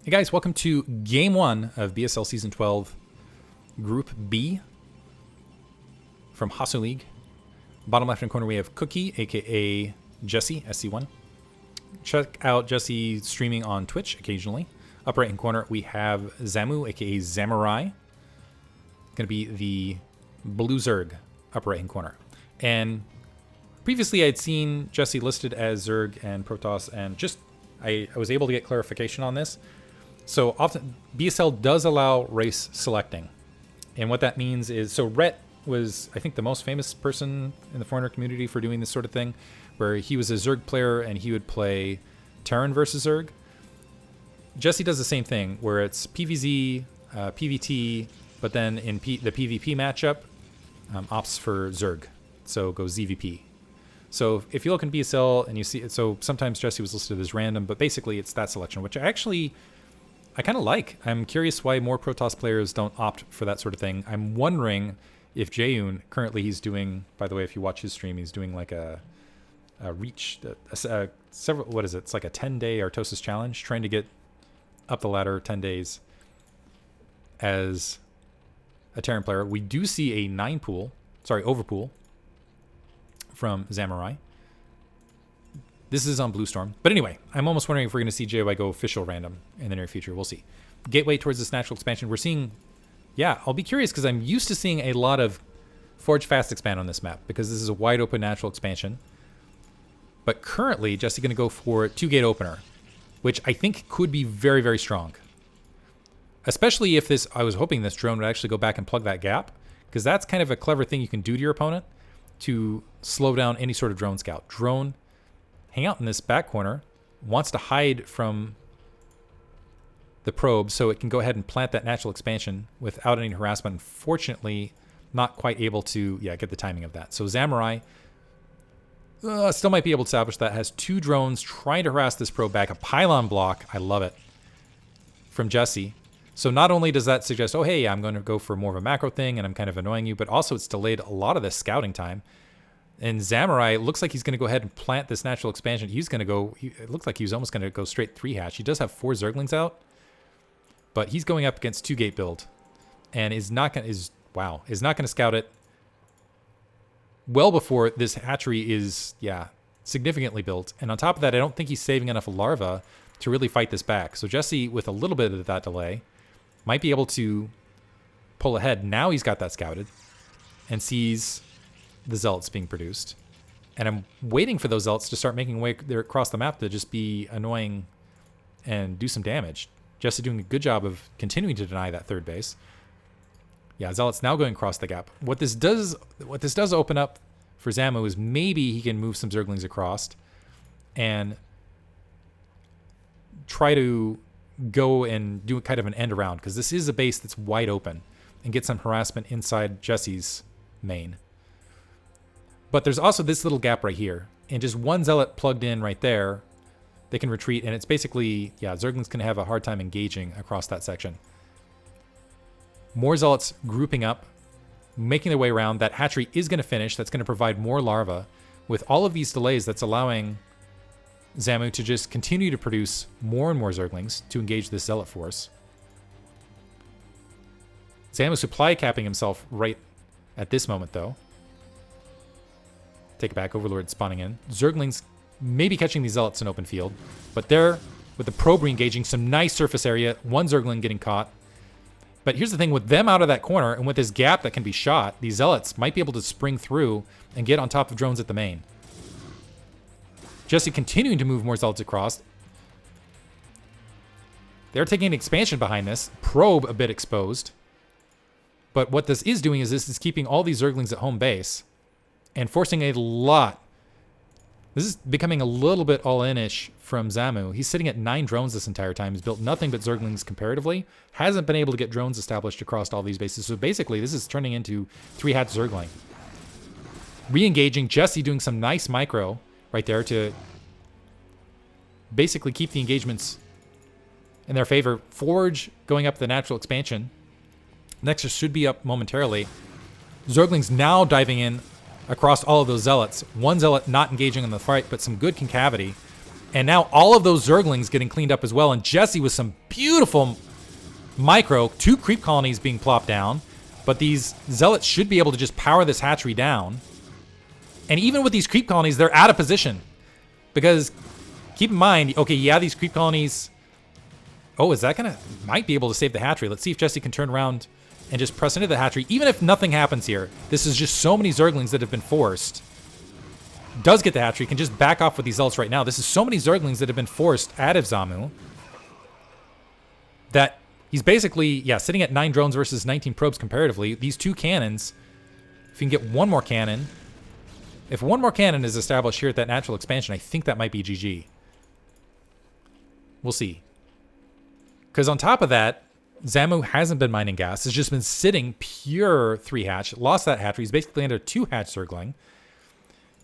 Hey guys, welcome to Game 1 of BSL Season 12, Group B from Hasuleague. Bottom left-hand corner we have Cookie, aka Jesse, SC1. Check out Jesse streaming on Twitch occasionally. Upper right-hand corner we have Zamu, aka Zamurai. Going to be the Blue Zerg, upper right-hand corner. And previously I'd seen Jesse listed as Zerg and Protoss, and just I was able to get clarification on this. So often, BSL does allow race selecting. And what that means is, so Rhett was, I think, the most famous person in the foreigner community for doing this sort of thing, where he was a Zerg player and he would play Terran versus Zerg. Jesse does the same thing, where it's PvZ, PvT, but then in the PvP matchup, opts for Zerg. So goes ZVP. So if you look in BSL and you see it, so sometimes Jesse was listed as random, but basically it's that selection, which I kind of like. I'm curious why more Protoss players don't opt for that sort of thing. I'm wondering if Jaeyoon, currently he's doing, by the way, if you watch his stream, he's doing like a reach, several, what is it? It's like a 10-day Artosis challenge, trying to get up the ladder 10 days as a Terran player. We do see a overpool from Zamurai. This is on Blue Storm. But anyway, I'm almost wondering if we're going to see JY go official random in the near future. We'll see. Gateway towards this natural expansion. We're seeing, yeah, I'll be curious because I'm used to seeing a lot of Forge Fast expand on this map because this is a wide open natural expansion. But currently, Jesse going to go for 2-gate opener, which I think could be very, very strong. Especially if I was hoping this drone would actually go back and plug that gap, because that's kind of a clever thing you can do to your opponent to slow down any sort of drone scout. Drone hang out in this back corner, wants to hide from the probe so it can go ahead and plant that natural expansion without any harassment. Unfortunately, not quite able to get the timing of that. So Zamurai still might be able to establish that. Has 2 drones trying to harass this probe back. A pylon block, I love it, from Jesse. So not only does that suggest, oh hey, I'm going to go for more of a macro thing and I'm kind of annoying you, but also it's delayed a lot of this scouting time. And Zamurai looks like he's going to go ahead and plant this natural expansion. He's going to go, it looks like he was almost going to go straight 3-hatch. He does have 4 Zerglings out, but he's going up against 2-gate build and is not going to scout it well before this hatchery is, significantly built. And on top of that, I don't think he's saving enough larva to really fight this back. So Jesse, with a little bit of that delay, might be able to pull ahead. Now he's got that scouted and sees the zealots being produced, and I'm waiting for those zealots to start making way there across the map to just be annoying and do some damage. Jesse doing a good job of continuing to deny that third base. Yeah, zealots now going across the gap. What this does open up for Zamu is maybe he can move some Zerglings across and try to go and do kind of an end around, because this is a base that's wide open, and get some harassment inside Jesse's main. But there's also this little gap right here, and just one zealot plugged in right there, they can retreat, and it's basically, Zerglings can have a hard time engaging across that section. More zealots grouping up, making their way around. That hatchery is going to finish. That's going to provide more larvae. With all of these delays, that's allowing Zamu to just continue to produce more and more Zerglings to engage this zealot force. Zamu supply capping himself right at this moment, though. Take it back, Overlord spawning in. Zerglings maybe catching these zealots in open field, but there, with the probe re-engaging, some nice surface area, one Zergling getting caught. But here's the thing, with them out of that corner, and with this gap that can be shot, these zealots might be able to spring through and get on top of drones at the main. Jesse continuing to move more zealots across. They're taking an expansion behind this. Probe a bit exposed. But what this is doing is this is keeping all these Zerglings at home base and forcing a lot. This is becoming a little bit all-in-ish from Zamu. He's sitting at 9 drones this entire time. He's built nothing but Zerglings comparatively. Hasn't been able to get drones established across all these bases. So basically, this is turning into 3-hatch Zergling. Re-engaging. Jesse doing some nice micro right there to basically keep the engagements in their favor. Forge going up the natural expansion. Nexus should be up momentarily. Zerglings now diving in across all of those zealots. One zealot not engaging in the fight, but some good concavity. And now all of those Zerglings getting cleaned up as well. And Jesse with some beautiful micro. 2 creep colonies being plopped down. But these Zealots should be able to just power this hatchery down. And even with these creep colonies, they're out of position. Because keep in mind, okay, yeah, these creep colonies... Oh, is that going to... Might be able to save the hatchery. Let's see if Jesse can turn around and just press into the hatchery. Even if nothing happens here, this is just so many Zerglings that have been forced. Does get the hatchery, can just back off with these Zealots right now. This is so many Zerglings that have been forced out of Zamu that he's basically, yeah, sitting at 9 drones versus 19 probes comparatively. These 2 cannons, if you can get one more cannon, if one more cannon is established here at that natural expansion, I think that might be GG. We'll see. Because on top of that, Zamu hasn't been mining gas. It's just been sitting pure 3 hatch. Lost that hatchery. He's basically under 2 hatch Zergling.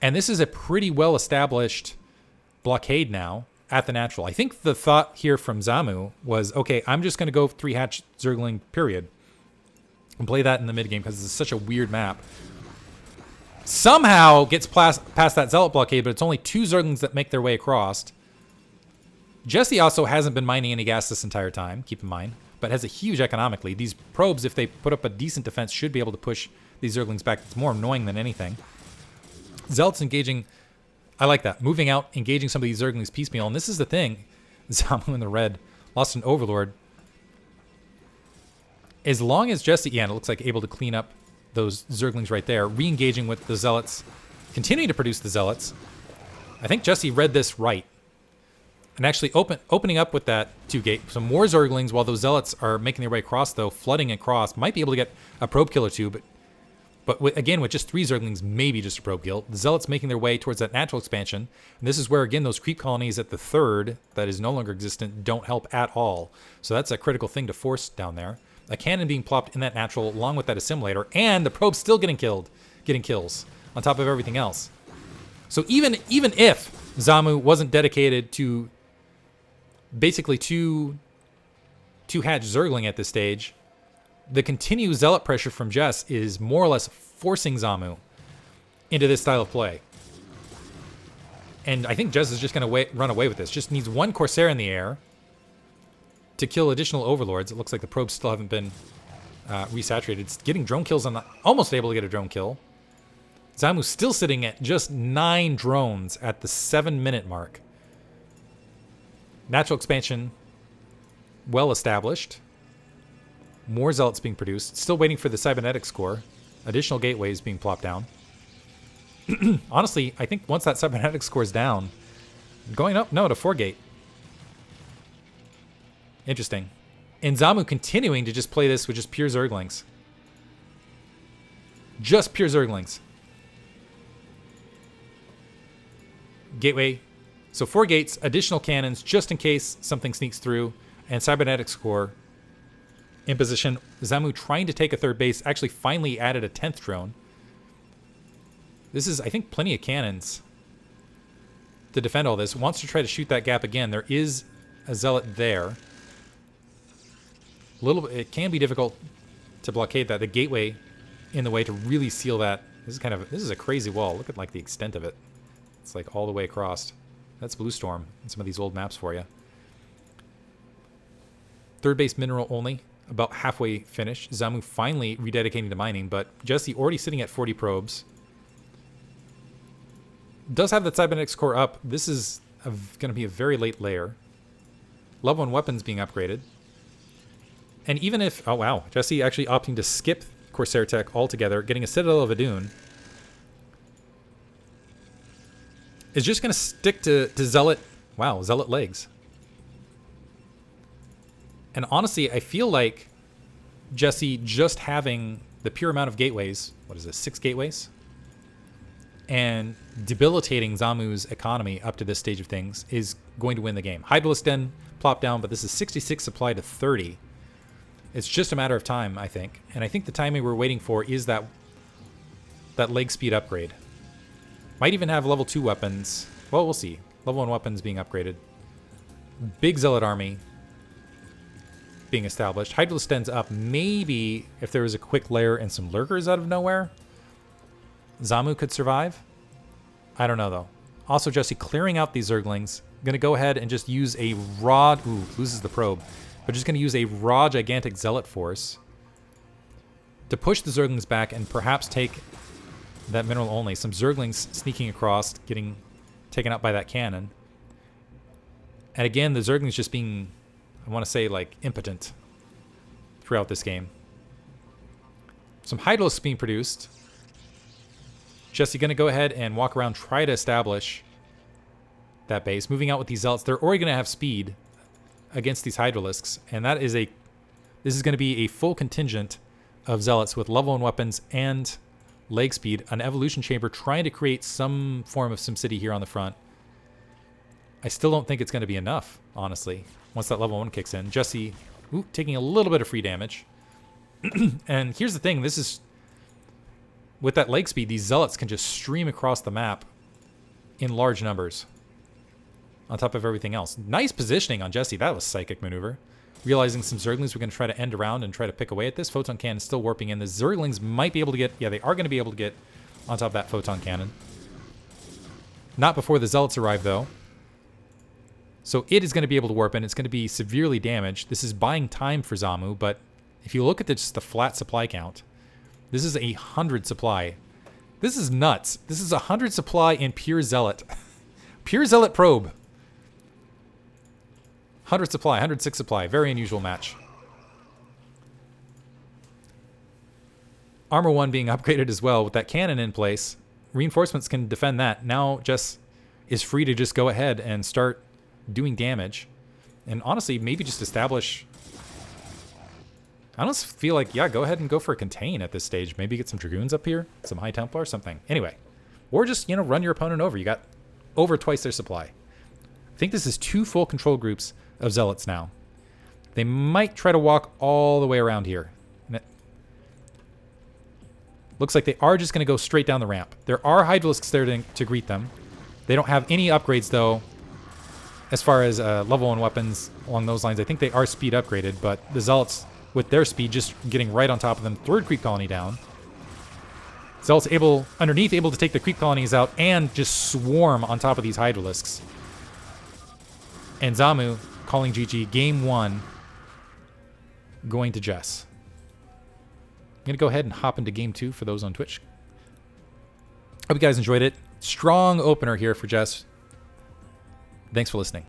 And this is a pretty well-established blockade now at the natural. I think the thought here from Zamu was, okay, I'm just going to go 3 hatch Zergling, period. And play that in the mid-game because it's such a weird map. Somehow gets past that Zealot blockade, but it's only 2 Zerglings that make their way across. Jesse also hasn't been mining any gas this entire time, keep in mind, but has a huge economic lead. These probes, if they put up a decent defense, should be able to push these Zerglings back. It's more annoying than anything. Zealots engaging, I like that. Moving out, engaging some of these Zerglings piecemeal. And this is the thing. Zamu in the red. Lost an Overlord. As long as Jesse, yeah, it looks like able to clean up those Zerglings right there. Re-engaging with the Zealots. Continuing to produce the Zealots. I think Jesse read this right. And actually opening up with that 2 gate. Some more Zerglings while those Zealots are making their way across, though. Flooding across. Might be able to get a probe kill or 2, but again, with just 3 Zerglings, maybe just a probe kill. The Zealots making their way towards that natural expansion. And this is where, again, those creep colonies at the 3rd, that is no longer existent, don't help at all. So that's a critical thing to force down there. A cannon being plopped in that natural, along with that assimilator, and the probe still getting kills, on top of everything else. So even if Zamu wasn't dedicated to basically 2 hatch Zergling at this stage, the continued Zealot pressure from Jess is more or less forcing Zamu into this style of play. And I think Jess is just going to run away with this. Just needs 1 Corsair in the air to kill additional Overlords. It looks like the probes still haven't been resaturated. It's getting drone kills on the... Almost able to get a drone kill. Zamu's still sitting at just 9 drones at the 7-minute mark. Natural expansion, well established. More Zealots being produced. Still waiting for the Cybernetics core. Additional gateways being plopped down. Honestly, I think once that Cybernetics core is down, going up, no, to 4 gate. Interesting. And Zamu continuing to just play this with just pure Zerglings. Just pure Zerglings. Gateway. So 4 gates, additional cannons, just in case something sneaks through. And Cybernetics core in position. Zamu trying to take a 3rd base. Actually finally added a 10th drone. This is, I think, plenty of cannons to defend all this. Wants to try to shoot that gap again. There is a Zealot there. It can be difficult to blockade that. The gateway in the way to really seal that. This is a crazy wall. Look at like the extent of it. It's like all the way across. That's Blue Storm in some of these old maps for you. 3rd base mineral only. About halfway finished. Zamu finally rededicating to mining, but Jesse already sitting at 40 probes. Does have the Cybernetics core up. This is going to be a very late layer. Level 1 weapons being upgraded. And even if... Oh, wow. Jesse actually opting to skip Corsair Tech altogether, getting a Citadel of Adun. Is just going to stick to Zealot... Wow, Zealot legs. And honestly, I feel like Jesse just having the pure amount of gateways... What is this? 6 gateways? And debilitating Zamu's economy up to this stage of things is going to win the game. Hydralisk Den plopped down, but this is 66 supply to 30. It's just a matter of time, I think. And I think the timing we're waiting for is that leg speed upgrade. Might even have level 2 weapons. Well, we'll see. Level 1 weapons being upgraded. Big Zealot army being established. Hydralisk Den's up. Maybe if there was a quick lair and some lurkers out of nowhere, Zamu could survive. I don't know, though. Also, Jesse clearing out these Zerglings. going to go ahead and just use a raw... Ooh, loses the probe. But just going to use a raw gigantic zealot force to push the Zerglings back and perhaps take that mineral only. Some Zerglings sneaking across, getting taken out by that cannon. And again, the Zerglings just being, I want to say, like, impotent throughout this game. Some Hydralisks being produced. Jess, you're going to go ahead and walk around, try to establish that base. Moving out with these Zealots, they're already going to have speed against these Hydralisks. And that is this is going to be a full contingent of Zealots with level 1 weapons and leg speed. An evolution chamber trying to create some form of SimCity here on the front. I still don't think it's going to be enough, honestly, once that level 1 kicks in. Jesse, taking a little bit of free damage. And here's the thing, this is... With that leg speed, these Zealots can just stream across the map in large numbers on top of everything else. Nice positioning on Jesse. That was psychic maneuver. Realizing some Zerglings were going to try to end around and try to pick away at this. Photon Cannon is still warping in. The Zerglings might be able to get... Yeah, they are going to be able to get on top of that Photon Cannon. Not before the Zealots arrive, though. So it is going to be able to warp in. It's going to be severely damaged. This is buying time for Zamu, but if you look at just the flat supply count, this is 100 supply. This is nuts. This is 100 supply in pure Zealot. Pure Zealot probe. 100 supply, 106 supply. Very unusual match. Armor 1 being upgraded as well with that cannon in place. Reinforcements can defend that. Now Jess is free to just go ahead and start doing damage. And honestly, maybe just establish... I almost feel like, yeah, go ahead and go for a contain at this stage. Maybe get some Dragoons up here, some High Templar, something. Anyway, or just, run your opponent over. You got over twice their supply. I think this is 2 full control groups of Zealots now. They might try to walk all the way around here. And it looks like they are just going to go straight down the ramp. There are Hydralisks there to greet them. They don't have any upgrades, though, as far as level 1 weapons along those lines. I think they are speed upgraded, but the Zealots... with their speed just getting right on top of them. 3rd creep colony down. Zealots underneath able to take the creep colonies out and just swarm on top of these Hydralisks. And Zamu calling GG. Game 1 going to Jess. I'm going to go ahead and hop into Game 2 for those on Twitch. Hope you guys enjoyed it. Strong opener here for Jess. Thanks for listening.